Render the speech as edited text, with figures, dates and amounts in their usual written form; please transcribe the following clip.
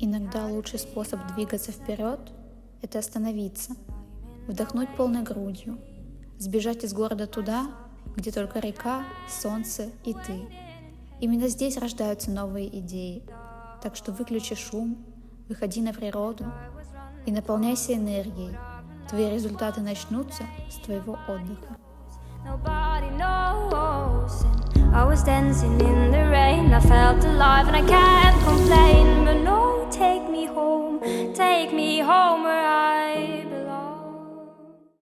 Иногда лучший способ двигаться вперед — это остановиться, вдохнуть полной грудью, сбежать из города туда, где только река, солнце и ты. Именно здесь рождаются новые идеи. Так что выключи шум, выходи на природу и наполняйся энергией. Твои результаты начнутся с твоего отдыха. Nobody knows. And I was dancing in the rain. I felt alive and I can't complain. But no, take me home where I